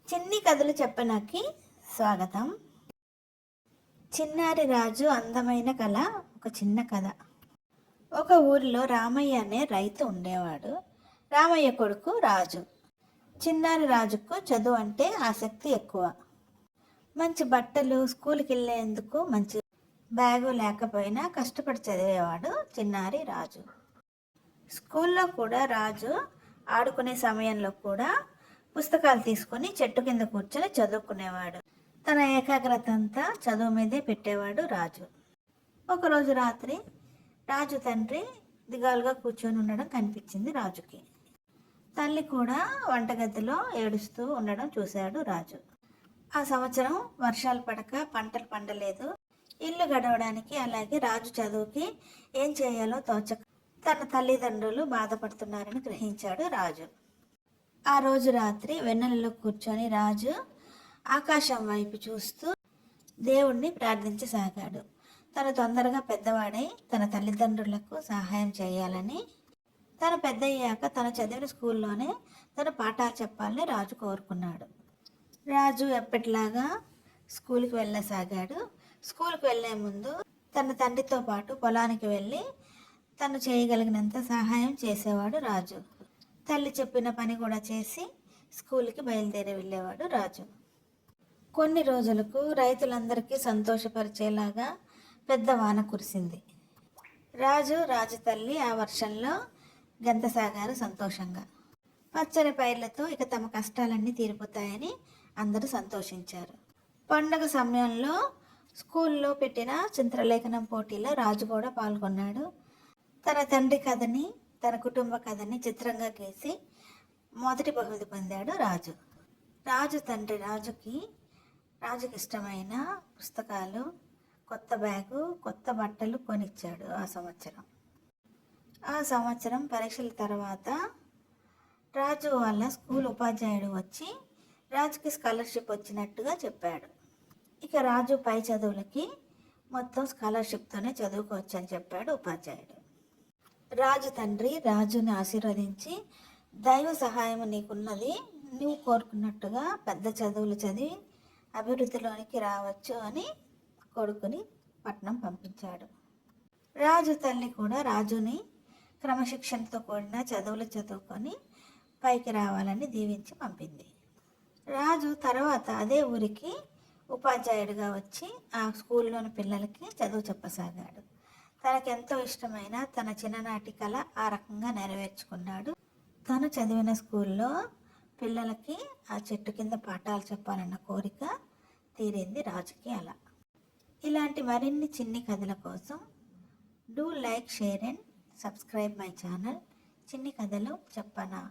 చిన్ని కథలు చెప్పనాకి స్వాగతం. చిన్నారి రాజు అందమైన కళ. ఒక చిన్న కథ. ఒక ఊరిలో రామయ్య అనే రైతు ఉండేవాడు. రామయ్య కొడుకు రాజు. చిన్నారి రాజుకు చదువు అంటే ఆసక్తి ఎక్కువ. మంచి బట్టలు, స్కూల్కి వెళ్ళేందుకు మంచి బ్యాగు లేకపోయినా కష్టపడి చదివేవాడు చిన్నారి రాజు. స్కూల్లో కూడా రాజు ఆడుకునే సమయంలో కూడా పుస్తకాలు తీసుకొని చెట్టు కింద కూర్చొని చదువుకునేవాడు. తన ఏకాగ్రత అంతా చదువు మీదే పెట్టేవాడు రాజు. ఒకరోజు రాత్రి రాజు తండ్రి దిగాలుగా కూర్చొని ఉండడం కనిపించింది రాజుకి. తల్లి కూడా వంటగదిలో ఏడుస్తూ ఉండడం చూశాడు రాజు. ఆ సంవత్సరం వర్షాలు పడక పంటలు పండలేదు. ఇల్లు గడవడానికి అలాగే రాజు చదువుకి ఏం చేయాలో తోచక తన తల్లిదండ్రులు బాధపడుతున్నారని గ్రహించాడు రాజు. ఆ రోజు రాత్రి వెన్నెలలో కూర్చొని రాజు ఆకాశం వైపు చూస్తూ దేవుణ్ణి ప్రార్థించసాగాడు. తను తొందరగా పెద్దవాడై తన తల్లిదండ్రులకు సహాయం చేయాలని, తను పెద్దయ్యాక తను చదివిన స్కూల్లోనే తన పాఠాలు చెప్పాలని రాజు కోరుకున్నాడు. రాజు ఎప్పటిలాగా స్కూల్కి వెళ్ళసాగాడు. స్కూల్కి వెళ్ళే ముందు తన తండ్రితో పాటు పొలానికి వెళ్ళి తను చేయగలిగినంత సహాయం చేసేవాడు రాజు. తల్లి చెప్పిన పని కూడా చేసి స్కూల్కి బయలుదేరి వెళ్ళేవాడు రాజు. కొన్ని రోజులకు రైతులందరికీ సంతోషపరిచేలాగా పెద్ద వాన కురిసింది. రాజు తల్లి ఆ వర్షంలో గంతసాగారు సంతోషంగా. పచ్చని పైర్లతో ఇక తమ కష్టాలన్నీ తీరిపోతాయని అందరూ సంతోషించారు. పండుగ సమయంలో స్కూల్లో పెట్టిన చిత్రలేఖనం పోటీలో రాజు కూడా పాల్గొన్నాడు. తన తండ్రి కథని, తన కుటుంబ కథని చిత్రంగా గీసి మొదటి బహుమతి పొందాడు రాజు. రాజు తండ్రి రాజుకి ఇష్టమైన పుస్తకాలు, కొత్త బ్యాగు, కొత్త బట్టలు కొనిచ్చాడు. ఆ సంవత్సరం పరీక్షల తర్వాత రాజు వాళ్ళ స్కూల్ ఉపాధ్యాయుడు వచ్చి రాజుకి స్కాలర్షిప్ వచ్చినట్టుగా చెప్పాడు. ఇక రాజు పై చదువులకి మొత్తం స్కాలర్షిప్తోనే చదువుకోవచ్చు అని చెప్పాడు ఉపాధ్యాయుడు. రాజు తండ్రి రాజుని ఆశీర్వదించి, దైవ సహాయం నీకున్నది, నువ్వు కోరుకున్నట్టుగా పెద్ద చదువులు చదివి అభివృద్ధిలోనికి రావచ్చు అని కొడుకుని పట్నం పంపించాడు. రాజు తల్లి కూడా రాజుని క్రమశిక్షణతో కూడిన చదువులు చదువుకొని పైకి రావాలని దీవించి పంపింది. రాజు తర్వాత అదే ఊరికి ఉపాధ్యాయుడిగా వచ్చి ఆ స్కూల్లోని పిల్లలకి చదువు చెప్పసాగాడు. తనకెంతో ఇష్టమైన తన చిన్ననాటి కళ ఆ రకంగా నెరవేర్చుకున్నాడు. తను చదివిన స్కూల్లో పిల్లలకి ఆ చెట్టు కింద పాఠాలు చెప్పాలన్న కోరిక తీరింది రాజుకి. అలా ఇలాంటి మరిన్ని చిన్ని కథల కోసం do like, share and subscribe my channel చిన్ని కథలు చెప్పనా.